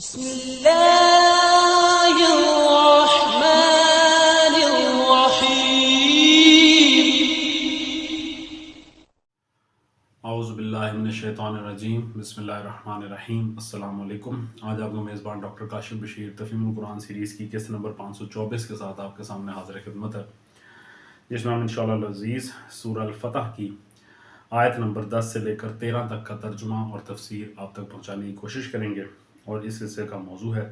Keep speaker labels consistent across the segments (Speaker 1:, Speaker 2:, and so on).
Speaker 1: بسم اللہ الرحمن الرحیم۔
Speaker 2: اعوذ باللہ من الشیطان الرجیم، بسم اللہ الرحمن الرحیم۔ السلام علیکم۔ آج آپ کا میزبان ڈاکٹر کاشف بشیر تفہیم القرآن سیریز کی قسط نمبر 524 کے ساتھ آپ کے سامنے حاضر خدمت ہے، جس میں ہم انشاءاللہ العزیز سورہ الفتح کی آیت نمبر 10 سے لے کر 13 تک کا ترجمہ اور تفسیر آپ تک پہنچانے کی کوشش کریں گے، اور اس حصے کا موضوع ہے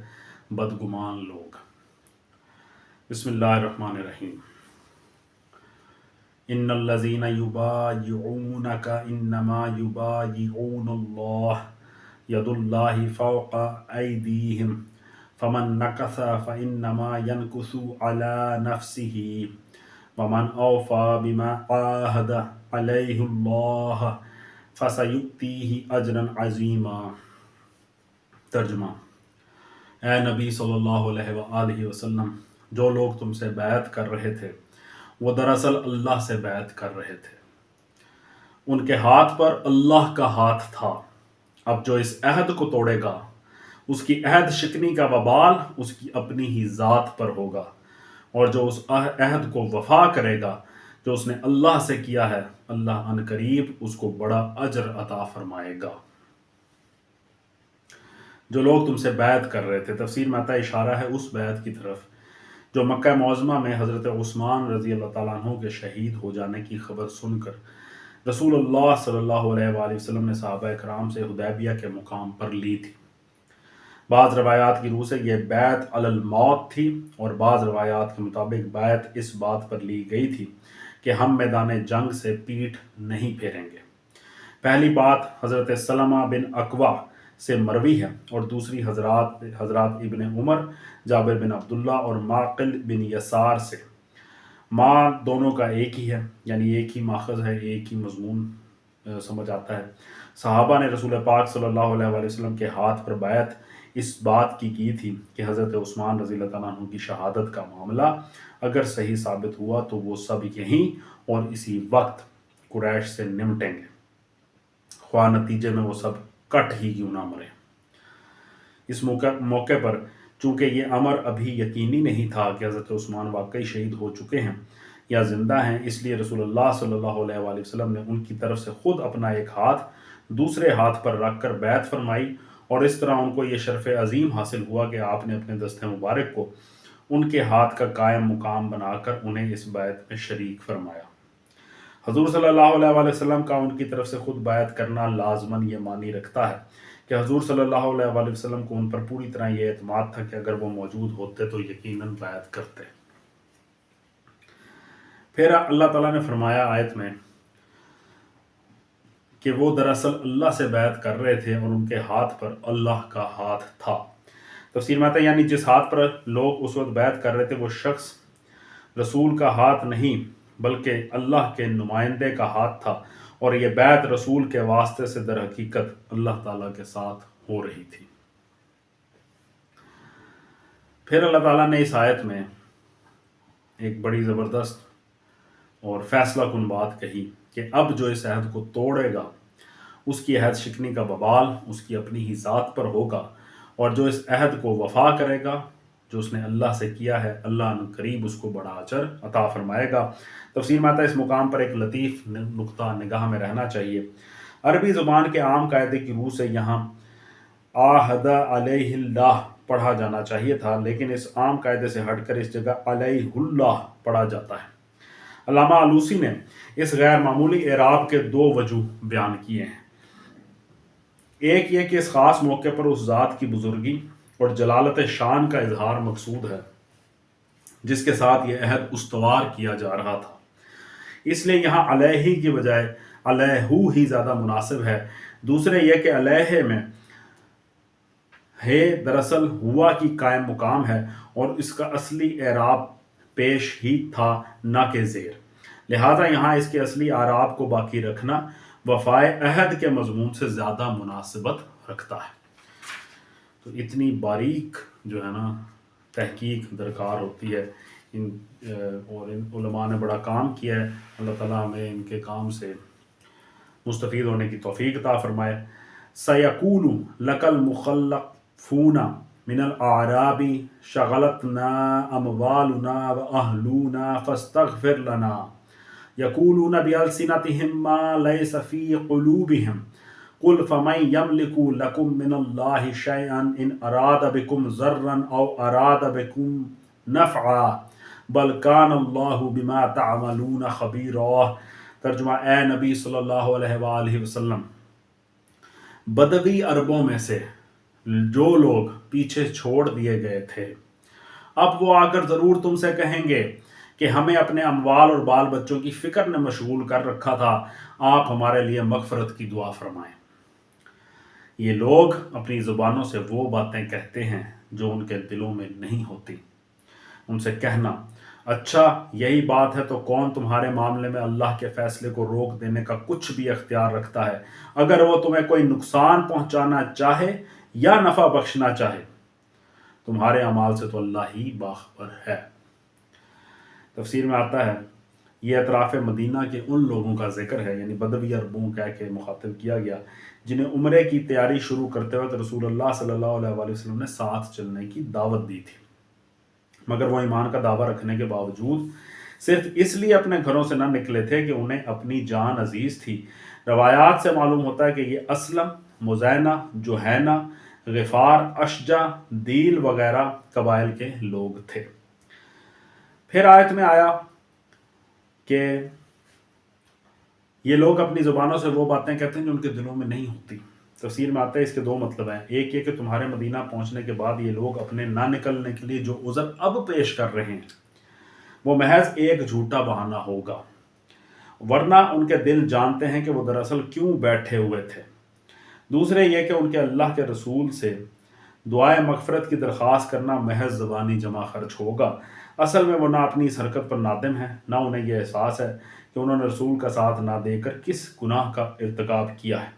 Speaker 2: بدگمان لوگ۔ بسم اللہ الرحمن الرحیم۔ ان الذين يبايعونك انما يبايعون الله يد الله فوق ايديهم فمن نكث فانما ينكث على نفسه ومن اوفى بما عاهد عليه الله فسيؤتيه اجرا عظيما۔ ترجمہ: اے نبی صلی اللہ علیہ وآلہ وسلم، جو لوگ تم سے بیعت کر رہے تھے وہ دراصل اللہ سے بیعت کر رہے تھے، ان کے ہاتھ پر اللہ کا ہاتھ تھا۔ اب جو اس عہد کو توڑے گا اس کی عہد شکنی کا وبال اس کی اپنی ہی ذات پر ہوگا، اور جو اس عہد کو وفا کرے گا جو اس نے اللہ سے کیا ہے، اللہ عن قریب اس کو بڑا اجر عطا فرمائے گا۔ جو لوگ تم سے بیعت کر رہے تھے، تفسیر میں آتا ہے اشارہ ہے اس بیعت کی طرف جو مکہ معظمہ میں حضرت عثمان رضی اللہ تعالیٰ عنہ کے شہید ہو جانے کی خبر سن کر رسول اللہ صلی اللہ علیہ وآلہ وسلم نے صحابہ اکرام سے حدیبیہ کے مقام پر لی تھی۔ بعض روایات کی روح سے یہ بیعت علی الموت تھی، اور بعض روایات کے مطابق بیعت اس بات پر لی گئی تھی کہ ہم میدان جنگ سے پیٹھ نہیں پھیریں گے۔ پہلی بات حضرت سلمہ بن اکوع سے مروی ہے، اور دوسری حضرات ابن عمر، جابر بن عبداللہ اور معقل بن یسار سے۔ ماں دونوں کا ایک ہی ہے، یعنی ایک ہی ماخذ ہے، ایک ہی مضمون سمجھ آتا ہے۔ صحابہ نے رسول پاک صلی اللہ علیہ وآلہ وسلم کے ہاتھ پر بیعت اس بات کی تھی کہ حضرت عثمان رضی اللہ تعالیٰ عنہ کی شہادت کا معاملہ اگر صحیح ثابت ہوا تو وہ سب یہیں اور اسی وقت قریش سے نمٹیں گے، خواہ نتیجے میں وہ سب کٹ ہی کیوں نہ مرے۔ اس موقع پر چونکہ یہ امر ابھی یقینی نہیں تھا کہ حضرت عثمان واقعی شہید ہو چکے ہیں یا زندہ ہیں، اس لیے رسول اللہ صلی اللہ علیہ وآلہ وسلم نے ان کی طرف سے خود اپنا ایک ہاتھ دوسرے ہاتھ پر رکھ کر بیعت فرمائی، اور اس طرح ان کو یہ شرف عظیم حاصل ہوا کہ آپ نے اپنے دست مبارک کو ان کے ہاتھ کا قائم مقام بنا کر انہیں اس بیعت میں شریک فرمایا۔ حضور صلی اللہ علیہ وآلہ وسلم کا ان کی طرف سے خود بیعت کرنا لازماً یہ معنی رکھتا ہے کہ حضور صلی اللہ علیہ وآلہ وسلم کو ان پر پوری طرح یہ اعتماد تھا کہ اگر وہ موجود ہوتے تو یقیناً بیعت کرتے۔ پھر اللہ تعالیٰ نے فرمایا آیت میں کہ وہ دراصل اللہ سے بیعت کر رہے تھے اور ان کے ہاتھ پر اللہ کا ہاتھ تھا۔ تفسیر میں آتا ہے یعنی جس ہاتھ پر لوگ اس وقت بیعت کر رہے تھے وہ شخص رسول کا ہاتھ نہیں بلکہ اللہ کے نمائندے کا ہاتھ تھا، اور یہ بیعت رسول کے واسطے سے در حقیقت اللہ تعالیٰ کے ساتھ ہو رہی تھی۔ پھر اللہ تعالیٰ نے اس آیت میں ایک بڑی زبردست اور فیصلہ کن بات کہی کہ اب جو اس عہد کو توڑے گا اس کی عہد شکنی کا وبال اس کی اپنی ہی ذات پر ہوگا، اور جو اس عہد کو وفا کرے گا جو اس نے اللہ سے کیا ہے، اللہ عنہ قریب اس کو بڑا اجر عطا فرمائے گا۔ تفسیر میں آتا ہے اس مقام پر ایک لطیف نقطہ نگاہ میں رہنا چاہیے۔ عربی زبان کے عام قاعدے کی روح سے یہاں عاہد علیہ اللہ پڑھا جانا چاہیے تھا، لیکن اس عام قاعدے سے ہٹ کر اس جگہ علیہ اللہ پڑھا جاتا ہے۔ علامہ آلوسی نے اس غیر معمولی اعراب کے دو وجوہ بیان کیے ہیں۔ ایک یہ کہ اس خاص موقع پر اس ذات کی بزرگی اور جلالت شان کا اظہار مقصود ہے جس کے ساتھ یہ عہد استوار کیا جا رہا تھا، اس لیے یہاں علیہ کی بجائے علیہ ہی زیادہ مناسب ہے۔ دوسرے یہ کہ علیہ میں ہے دراصل ہوا کی قائم مقام ہے اور اس کا اصلی اعراب پیش ہی تھا نہ کہ زیر، لہذا یہاں اس کے اصلی اعراب کو باقی رکھنا وفائے عہد کے مضمون سے زیادہ مناسبت رکھتا ہے۔ تو اتنی باریک جو ہے نا تحقیق درکار ہوتی ہے، اور ان علماء نے بڑا کام کیا ہے۔ اللہ تعالیٰ ہمیں ان کے کام سے مستفید ہونے کی توفیق عطا فرمائے۔ سَيَقُولُ لَكَ الْمُخَلَّفُونَ فونا من الأعراب شغلتنا أموالنا وأهلنا فاستغفر لنا يقولون بألسنتهم ما ليس في قلوبهم قل فمن يملك لكم من الله شيئا إن أراد بكم ضرا أو أراد بكم نفعا بل كان الله بما تعملون خبيرا۔ ترجمہ، اے نبی صلی اللہ علیہ وآلہ وسلم، بدوی عربوں میں سے جو لوگ پیچھے چھوڑ دیے گئے تھے، اب وہ آ کر ضرور تم سے کہیں گے کہ ہمیں اپنے اموال اور بال بچوں کی فکر نے مشغول کر رکھا تھا، آپ ہمارے لیے مغفرت کی دعا فرمائیں۔ یہ لوگ اپنی زبانوں سے وہ باتیں کہتے ہیں جو ان کے دلوں میں نہیں ہوتی۔ ان سے کہنا، اچھا یہی بات ہے تو کون تمہارے معاملے میں اللہ کے فیصلے کو روک دینے کا کچھ بھی اختیار رکھتا ہے، اگر وہ تمہیں کوئی نقصان پہنچانا چاہے یا نفع بخشنا چاہے؟ تمہارے اعمال سے تو اللہ ہی باخبر ہے۔ تفسیر میں آتا ہے یہ اطراف مدینہ کے ان لوگوں کا ذکر ہے، یعنی بدوی عربوں کہہ کے مخاطب کیا گیا، جنہیں عمرے کی تیاری شروع کرتے وقت رسول اللہ صلی اللہ علیہ وآلہ وسلم نے ساتھ چلنے کی دعوت دی تھی، مگر وہ ایمان کا دعویٰ رکھنے کے باوجود صرف اس لیے اپنے گھروں سے نہ نکلے تھے کہ انہیں اپنی جان عزیز تھی۔ روایات سے معلوم ہوتا ہے کہ یہ اسلم، مزینہ، جوہینہ، غفار، اشجع، دیل وغیرہ قبائل کے لوگ تھے۔ پھر آیت میں آیا کہ یہ لوگ اپنی زبانوں سے وہ باتیں کہتے ہیں جو ان کے دلوں میں نہیں ہوتی۔ تفسیر میں آتا ہے اس کے دو مطلب ہیں، ایک یہ کہ تمہارے مدینہ پہنچنے کے بعد یہ لوگ اپنے نہ نکلنے کے لیے جو عذر اب پیش کر رہے ہیں وہ محض ایک جھوٹا بہانہ ہوگا، ورنہ ان کے دل جانتے ہیں کہ وہ دراصل کیوں بیٹھے ہوئے تھے۔ دوسرے یہ کہ ان کے اللہ کے رسول سے دعائے مغفرت کی درخواست کرنا محض زبانی جمع خرچ ہوگا، اصل میں وہ نہ اپنی اس حرکت پر نادم ہیں، نہ انہیں یہ احساس ہے کہ انہوں نے رسول کا ساتھ نہ دے کر کس گناہ کا ارتکاب کیا ہے،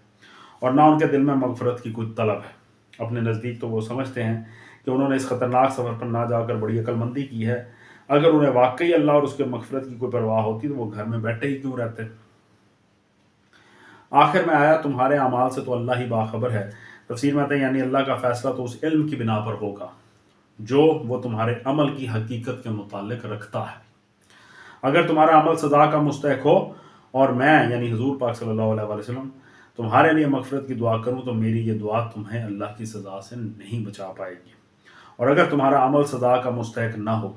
Speaker 2: اور نہ ان کے دل میں مغفرت کی کوئی طلب ہے۔ اپنے نزدیک تو وہ سمجھتے ہیں کہ انہوں نے اس خطرناک سفر پر نہ جا کر بڑی عقل مندی کی ہے، اگر انہیں واقعی اللہ اور اس کے مغفرت کی کوئی پرواہ ہوتی تو وہ گھر میں بیٹھے ہی کیوں رہتے۔ آخر میں آیا تمہارے اعمال سے تو اللہ ہی باخبر ہے۔ تفسیر میں آتا ہے یعنی اللہ کا فیصلہ تو اس علم کی بنا پر ہوگا جو وہ تمہارے عمل کی حقیقت کے متعلق رکھتا ہے۔ اگر تمہارا عمل سزا کا مستحق ہو اور میں یعنی حضور پاک صلی اللہ علیہ وآلہ وسلم تمہارے لیے مغفرت کی دعا کروں تو میری یہ دعا تمہیں اللہ کی سزا سے نہیں بچا پائے گی، اور اگر تمہارا عمل سزا کا مستحق نہ ہو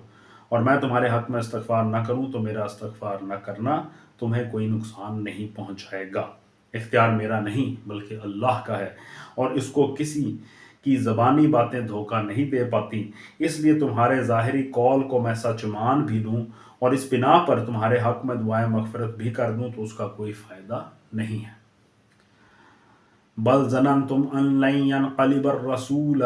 Speaker 2: اور میں تمہارے حق میں استغفار نہ کروں تو میرا استغفار نہ کرنا تمہیں کوئی نقصان نہیں پہنچائے گا۔ اختیار میرا نہیں بلکہ اللہ کا ہے، اور اس کو کسی کی زبانی باتیں دھوکہ نہیں دے پاتی، اس لیے تمہارے ظاہری قول کو میں سچ مان بھی لوں اور اس بنا پر تمہارے حق میں دعائیں مغفرت بھی کر دوں تو اس کا کوئی فائدہ نہیں ہے۔ بل ظننتم ان لن ينقلب الرسول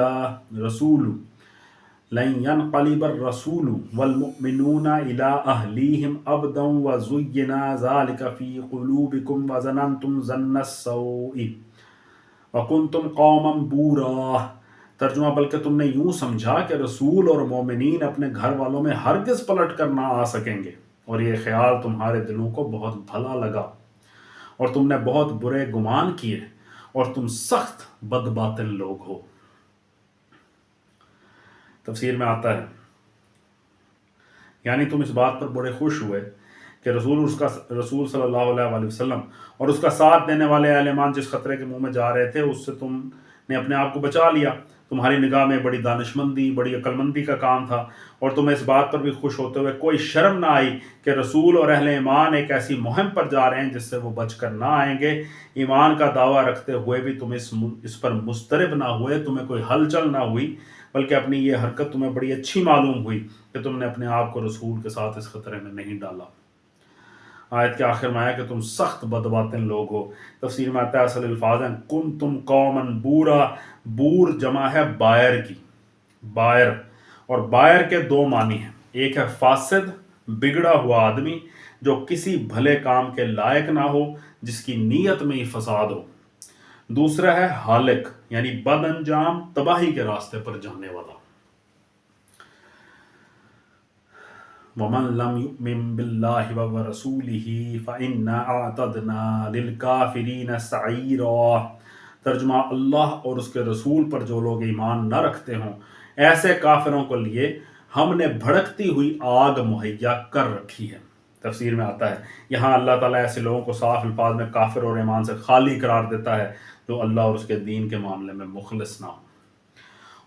Speaker 2: والمؤمنون الى اهليهم ابدا وزين ذلك في قلوبكم وظننتم ظن السوء وكنتم قوما بورا۔ ترجمہ، بلکہ تم نے یوں سمجھا کہ رسول اور مومنین اپنے گھر والوں میں ہرگز پلٹ کر نہ آ سکیں گے، اور یہ خیال تمہارے دلوں کو بہت بھلا لگا اور تم نے بہت برے گمان کیے، اور تم سخت بدباطن لوگ ہو۔ تفسیر میں آتا ہے یعنی تم اس بات پر بڑے خوش ہوئے کہ رسول صلی اللہ علیہ وآلہ وسلم اور اس کا ساتھ دینے والے اہل ایمان جس خطرے کے منہ میں جا رہے تھے اس سے تم نے اپنے آپ کو بچا لیا۔ تمہاری نگاہ میں بڑی دانشمندی، بڑی عقل مندی کا کام تھا، اور تمہیں اس بات پر بھی خوش ہوتے ہوئے کوئی شرم نہ آئی کہ رسول اور اہل ایمان ایک ایسی مہم پر جا رہے ہیں جس سے وہ بچ کر نہ آئیں گے۔ ایمان کا دعویٰ رکھتے ہوئے بھی تم اس پر مضطرب نہ ہوئے، تمہیں کوئی ہلچل نہ ہوئی، بلکہ اپنی یہ حرکت تمہیں بڑی اچھی معلوم ہوئی کہ تم نے اپنے آپ کو رسول کے ساتھ اس خطرے میں نہیں ڈالا۔ آیت کے آخر میں آیا کہ تم سخت بدباطن لوگ ہو۔ تفسیر میں آتا ہے اصل الفاظ ہیں کنتم قوما بورا، بور جمع ہے بائر کی، بائر، اور بائر کے دو معنی ہیں، ایک ہے فاسد، بگڑا ہوا آدمی جو کسی بھلے کام کے لائق نہ ہو، جس کی نیت میں ہی فساد ہو، دوسرا ہے ہالک یعنی بد انجام، تباہی کے راستے پر جانے والا۔ وَمَن لَّمْ يُؤْمِن بِاللَّهِ وَرَسُولِهِ فَإِنَّا أَعْتَدْنَا لِلْكَافِرِينَ سَعِيرًا۔ ترجمہ اللہ اور اس کے رسول پر جو لوگ ایمان نہ رکھتے ہوں ایسے کافروں کو لیے ہم نے بھڑکتی ہوئی آگ مہیا کر رکھی ہے۔ تفسیر میں آتا ہے یہاں اللہ تعالیٰ ایسے لوگوں کو صاف الفاظ میں کافر اور ایمان سے خالی قرار دیتا ہے جو اللہ اور اس کے دین کے معاملے میں مخلص نہ ہو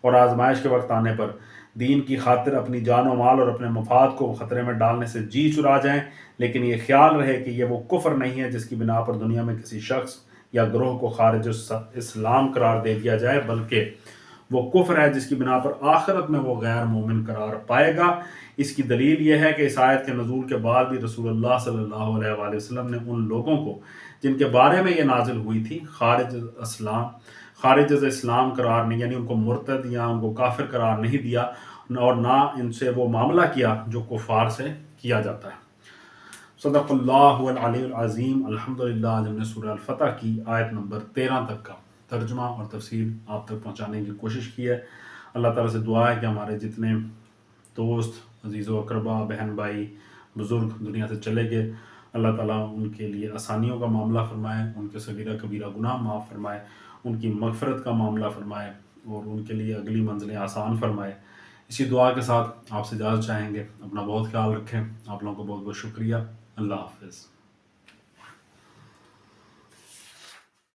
Speaker 2: اور آزمائش کے وقت آنے پر دین کی خاطر اپنی جان و مال اور اپنے مفاد کو خطرے میں ڈالنے سے جی چرا جائیں، لیکن یہ خیال رہے کہ یہ وہ کفر نہیں ہے جس کی بنا پر دنیا میں کسی شخص یا گروہ کو خارج اسلام قرار دے دیا جائے، بلکہ وہ کفر ہے جس کی بنا پر آخرت میں وہ غیر مومن قرار پائے گا۔ اس کی دلیل یہ ہے کہ اس آیت کے نزول کے بعد بھی رسول اللہ صلی اللہ علیہ وآلہ وسلم نے ان لوگوں کو جن کے بارے میں یہ نازل ہوئی تھی خارج از اسلام قرار نہیں، یعنی ان کو مرتد یا ان کو کافر قرار نہیں دیا اور نہ ان سے وہ معاملہ کیا جو کفار سے کیا جاتا ہے۔ صدق اللہ العلی العظیم۔ الحمدللہ آج ہم نے سورہ الفتح کی آیت نمبر 13 تک کا ترجمہ اور تفسیر آپ تک پہنچانے کی کوشش کی ہے۔ اللہ تعالیٰ سے دعا ہے کہ ہمارے جتنے دوست، عزیز و اقربا، بہن بھائی، بزرگ دنیا سے چلے گئے، اللہ تعالیٰ ان کے لیے آسانیوں کا معاملہ فرمائے، ان کے صغیرہ کبیرہ گناہ معاف فرمائے، ان کی مغفرت کا معاملہ فرمائے اور ان کے لیے اگلی منزلیں آسان فرمائے۔ اسی دعا کے ساتھ آپ سے اجازت چاہیں گے۔ اپنا بہت خیال رکھیں۔ آپ لوگوں کو بہت بہت شکریہ۔ اللہ حافظ۔